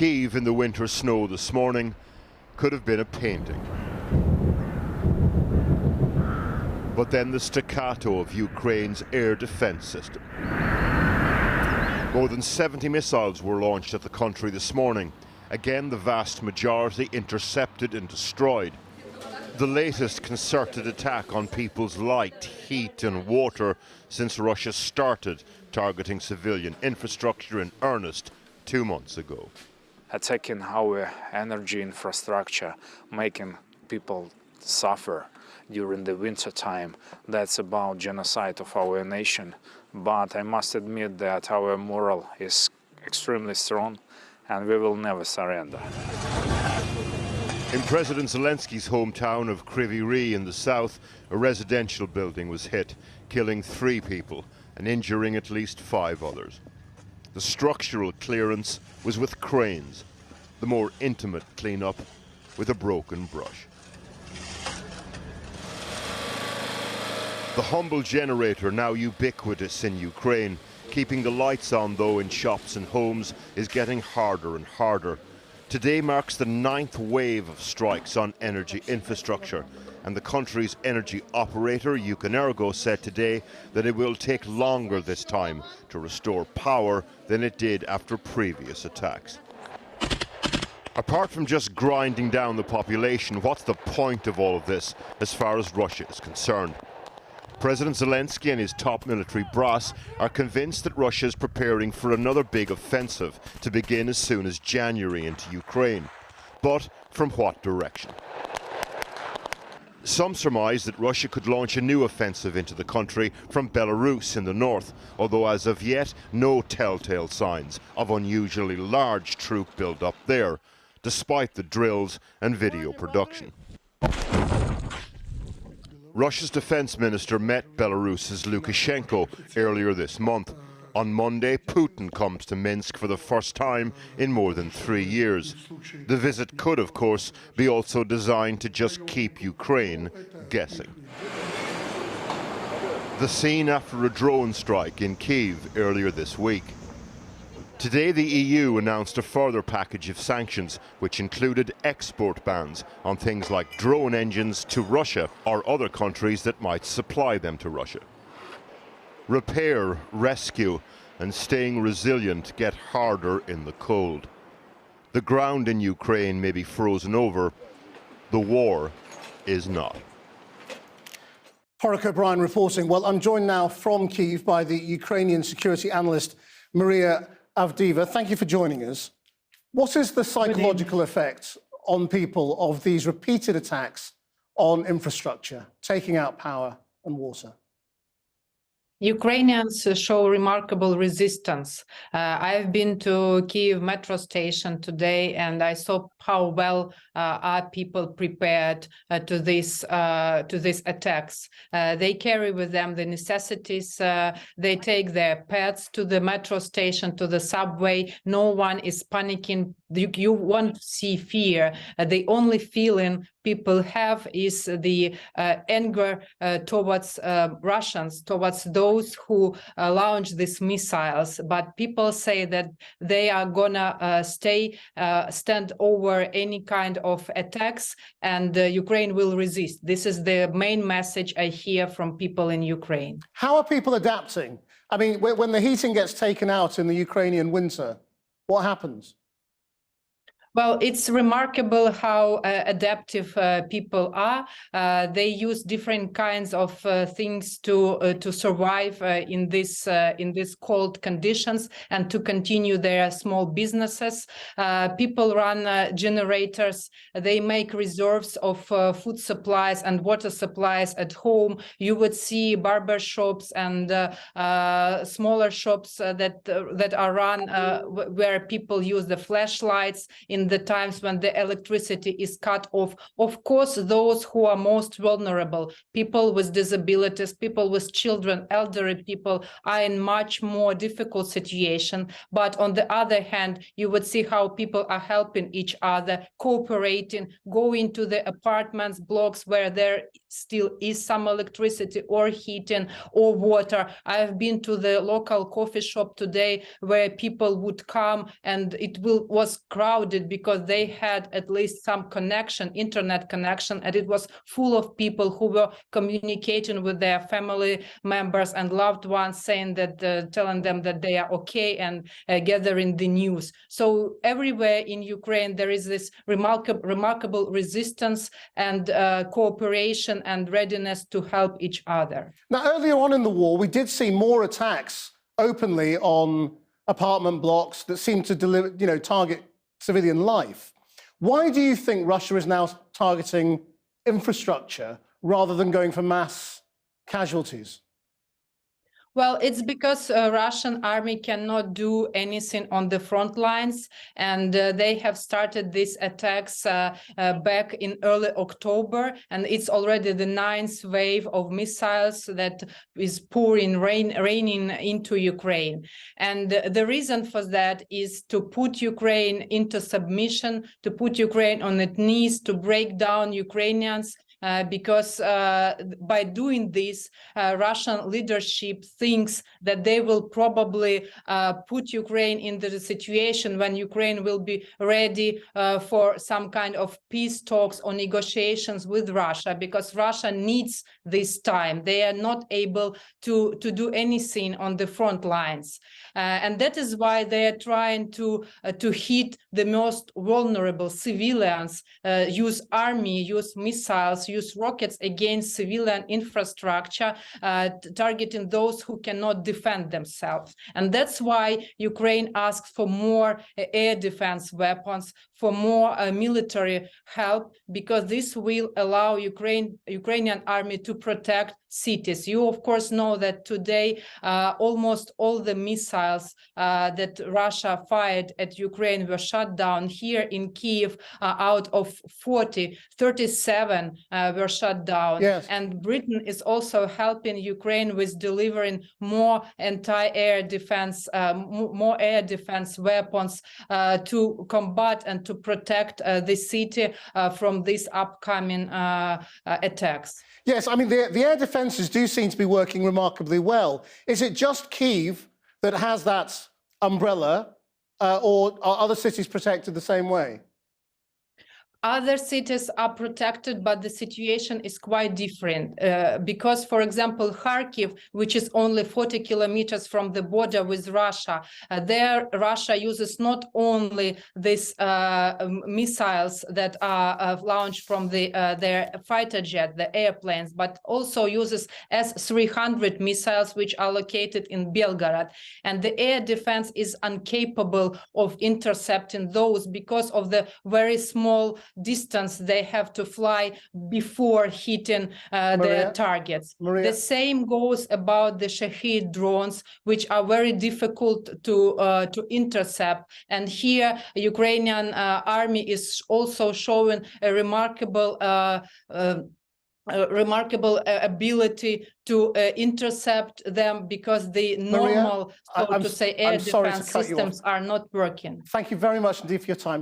Kyiv in the winter snow this morning could have been a painting. But then the staccato of Ukraine's air defense system. More than 70 missiles were launched at the country this morning. Again, the vast majority intercepted and destroyed. The latest concerted attack on people's light, heat and water since Russia started targeting civilian infrastructure in earnest 2 months ago. Attacking our energy infrastructure, making people suffer during the winter time, that's about genocide of our nation. But I must admit that our moral is extremely strong and we will never surrender. In President Zelensky's hometown of Kryvyi Rih in the south, a residential building was hit, killing 3 people and injuring at least 5 others. The structural clearance was with cranes, the more intimate cleanup with a broken brush. The humble generator, now ubiquitous in Ukraine, keeping the lights on though in shops and homes, is getting harder and harder. Today marks the 9th wave of strikes on energy infrastructure, and the country's energy operator, Ukrenergo, said today that it will take longer this time to restore power than it did after previous attacks. Apart from just grinding down the population, what's the point of all of this as far as Russia is concerned? President Zelensky and his top military brass are convinced that Russia is preparing for another big offensive to begin as soon as January into Ukraine. But from what direction? Some surmise that Russia could launch a new offensive into the country from Belarus in the north, although as of yet no telltale signs of unusually large troop build-up there, despite the drills and video production. Russia's defense minister met Belarus's Lukashenko earlier this month. On Monday, Putin comes to Minsk for the first time in more than 3 years. The visit could, of course, be also designed to just keep Ukraine guessing. The scene after a drone strike in Kyiv earlier this week. Today, the EU announced a further package of sanctions, which included export bans on things like drone engines to Russia or other countries that might supply them to Russia. Repair, rescue, and staying resilient get harder in the cold. The ground in Ukraine may be frozen over. The war is not. Horik O'Brien reporting. Well, I'm joined now from Kyiv by the Ukrainian security analyst Maria Avdiva. Thank you for joining us. What is the psychological effect on people of these repeated attacks on infrastructure, taking out power and water? Ukrainians show remarkable resistance. I've been to Kyiv metro station today, and I saw how well are people prepared to these attacks. They carry with them the necessities. They take their pets to the metro station, to the subway. No one is panicking. You won't see fear. The only feeling people have is the anger towards Russians, towards those who launch these missiles. But people say that they are gonna stand over any kind of attacks, and Ukraine will resist. This is the main message I hear from people in Ukraine. How are people adapting? I mean, when the heating gets taken out in the Ukrainian winter, what happens? Well, it's remarkable how adaptive people are. They use different kinds of things to survive in this cold conditions and to continue their small businesses. People run generators. They make reserves of food supplies and water supplies at home. You would see barber shops and smaller shops that are run where people use the flashlights in in the times when the electricity is cut off. Of course, those who are most vulnerable, people with disabilities, people with children, elderly people, are in much more difficult situation. But on the other hand, you would see how people are helping each other, cooperating, going to the apartments, blocks where there still is some electricity or heating or water. I have been to the local coffee shop today where people would come, and it was crowded because they had at least some connection, internet connection, and it was full of people who were communicating with their family members and loved ones, saying that, telling them that they are okay, and gathering the news. So everywhere in Ukraine there is this remarkable resistance and cooperation and readiness to help each other. Now, earlier on in the war, we did see more attacks openly on apartment blocks that seemed to target civilian life. Why do you think Russia is now targeting infrastructure rather than going for mass casualties? Well, it's because Russian army cannot do anything on the front lines, and they have started these attacks back in early October, and it's already the 9th wave of missiles that is raining into Ukraine. And the reason for that is to put Ukraine into submission, to put Ukraine on its knees, to break down Ukrainians. Because by doing this, Russian leadership thinks that they will probably put Ukraine in the situation when Ukraine will be ready for some kind of peace talks or negotiations with Russia, because Russia needs this time. They are not able to do anything on the front lines. And that is why they are trying to hit the most vulnerable civilians, use army, use missiles, use rockets against civilian infrastructure, targeting those who cannot defend themselves. And that's why Ukraine asks for more air defense weapons, for more military help, because this will allow Ukrainian army to protect cities. You, of course, know that today almost all the missiles that Russia fired at Ukraine were shot down. Here in Kyiv, out of 40, 37 were shut down. Yes. And Britain is also helping Ukraine with delivering more anti-air defense, more air defense weapons to combat and to protect the city from these upcoming attacks. Yes, I mean, the air defences do seem to be working remarkably well. Is it just Kyiv that has that umbrella, or are other cities protected the same way? Other cities are protected, but the situation is quite different because, for example, Kharkiv, which is only 40 kilometers from the border with Russia, there Russia uses not only these missiles that are launched from their fighter jet, the airplanes, but also uses S-300 missiles, which are located in Belgorod. And the air defense is incapable of intercepting those because of the very small distance they have to fly before hitting their targets. The same goes about the Shahid drones, which are very difficult to intercept. And here, Ukrainian army is also showing a remarkable ability to intercept them, because the normal, so to say, air defense systems are not working. Thank you very much indeed for your time.